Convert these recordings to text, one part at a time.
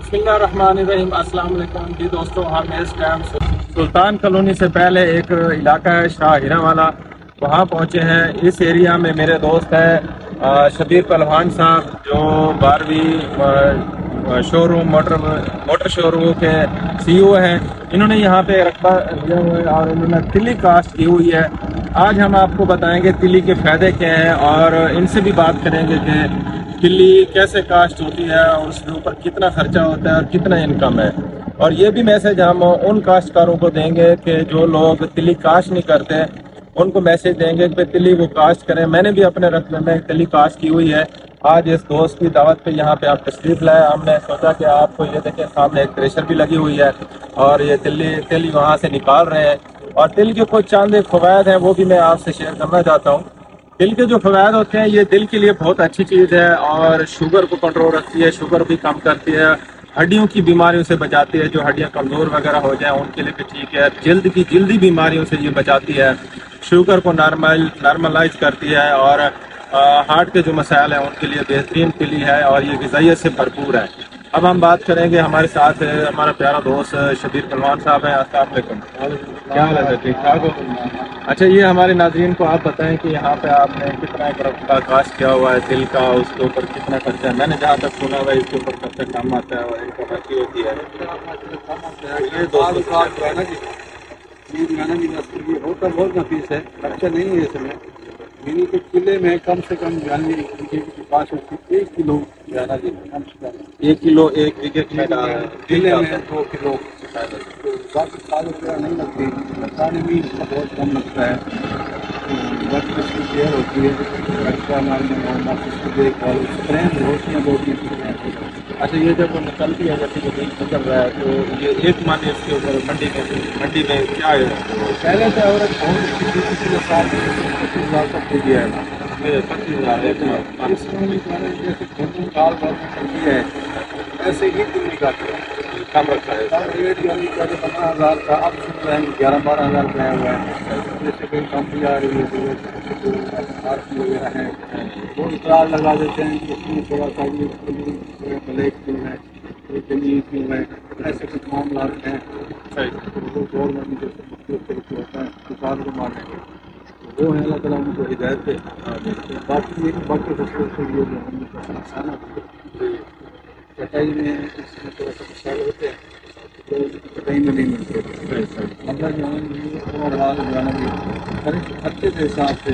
बिस्मिल्लाहिर्रहमानिर्रहीम। अस्सलाम वालेकुम जी दोस्तों, हम इस टाइम सुल्तान कॉलोनी से पहले एक इलाका है शाह हीरा वाला, वहाँ पहुँचे हैं। इस एरिया में मेरे दोस्त हैं शबीर पहलवान साहब, जो 12वीं शोरूम मोटर शोरूम के CEO हैं। इन्होंने यहाँ पे रकबा लिया हुआ है और इन्होंने तिल्ली कास्ट की हुई है। आज हम आपको बताएंगे तिल्ली के फ़ायदे क्या हैं और इनसे भी बात करेंगे कि तिल्ली कैसे कास्ट होती है और उसके ऊपर कितना खर्चा होता है और कितना इनकम है। और ये भी मैसेज हम उन काश्तकारों को देंगे कि जो लोग तिल्ली कास्ट नहीं करते, उनको मैसेज देंगे कि तिल्ली वो कास्ट करें। मैंने भी अपने रकबे में तिल्ली कास्ट की हुई है। आज इस दोस्त की दावत पे यहाँ पे आप तशरीफ़ लाए, हमने सोचा कि आपको ये देखें, सामने एक थ्रेशर भी लगी हुई है और ये तिल्ली वहाँ से निकाल रहे हैं। और तिल के कुछ चंद फ़वायद हैं, वो भी मैं आपसे शेयर करना चाहता हूँ। तिल के जो फ़वायद होते हैं, ये दिल के लिए बहुत अच्छी चीज़ है और शुगर को कंट्रोल रखती है, शुगर भी कम करती है, हड्डियों की बीमारियों से बचाती है, जो हड्डियाँ कमज़ोर वगैरह हो जाएं उनके लिए भी ठीक है। जल्दी बीमारियों से ये बचाती है, शुगर को नॉर्मलाइज करती है और हार्ट के जो मसाइल हैं उनके लिए बेहतरीन तिल्ली है और ये ग़िज़ाइयत से भरपूर है। अब हम बात करेंगे, हमारे साथ हमारा प्यारा दोस्त शबीर पहलवान साहब हैं। अस्सलाम वालेकुम। क्या हाल है? ठीक ठाक हो? अच्छा, ये हमारे नाज़रीन को आप बताएं कि यहाँ पे आपने कितना का कास्ट किया हुआ है तिल का, उसके ऊपर कितना खर्चा है? मैंने जहाँ तक सुना हुआ है इसके ऊपर खर्चा कम आता है और इनकम अच्छी होती है। ये होता बहुत नफीस है, खर्चा नहीं है इसमें। मिनी के किले में कम से कम यानी 1 किलो जाना जी, कम से कम 1 किलो 1 बीघे में किले में 2 किलो। बाकी 7 रुपया नहीं लगती, लगाने भी इसका बहुत कम लगता है। बस इसकी केयर होती है, एक्स्ट्रा मारने इसकी देखभाल, स्प्रे होती हैं 2-3 स्प्रे। अच्छा, ये जब वो निकलती है, जैसे कि बीज निकल रहा है, तो ये एक मन इसके ऊपर मंडी में क्या है? पहले से और पिछले साल 25,000 तक दे दिया है। 25,000 एक मन। जैसे साल भर में चलती है ऐसे ही दिन निकालते हैं, कम रखा है। रेट यानी पहले 15,000 का, अब सुन रहे हैं 11-12,000 रुपया हुआ है। जैसे कोई कंपनी आ रही है, आरती वगैरह है, वो इतरार लगा देते हैं कि इसमें थोड़ा सा ये ब्लैक क्यों है, ये क्यों है, ऐसे कुछ मामला हैं। वो गवर्नमेंट जो होता है किसान को मानेंगे, वो है अल्लाह ताला उनको हिदायत दे। बाकी फसलों से ये जो हम नुकसान कटाई में इसमें थोड़ा सा मसाले होते हैं, तो कटाई में नहीं मिलते। मतलब जो है ओवरऑल जो है ना कि अच्छे से हिसाब से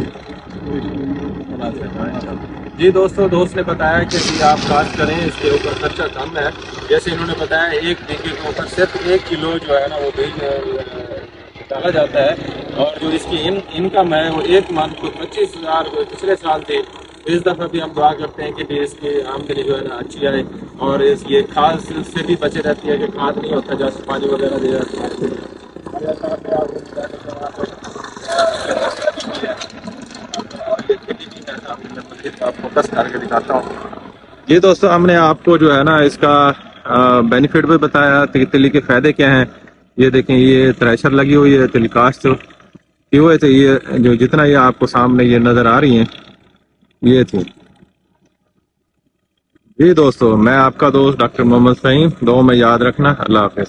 बनाते हैं। जी दोस्तों, दोस्त ने बताया कि जी आप कास्ट करें, इसके ऊपर खर्चा कम है। जैसे इन्होंने बताया 1 बीघे के ऊपर सिर्फ 1 किलो जो है ना वो बीज डाला जाता है और जो इसकी इनकम है वो एक मंथ को 25,000 पिछले साल थे। इस दफ़ा भी हम दुआ करते हैं कि इसकी आमदनी जो है ना अच्छी आए और ये खाद से भी बचे रहती है कि खाद नहीं होता, जैसे पानी वगैरह दे जाती है। फोकस करके दिखाता हूँ। ये दोस्तों, हमने आपको जो है ना इसका बेनिफिट भी बताया, तिल्ली के फ़ायदे क्या हैं। ये देखें, ये थ्रेशर लगी हुई है तिल कास्ट की हुए थे। ये जो जितना ये आपको सामने ये नज़र आ रही हैं, ये थी। जी दोस्तों, मैं आपका दोस्त डॉक्टर मोहम्मद फ़हीम। दुआ में याद रखना। अल्लाह हाफ़िज़।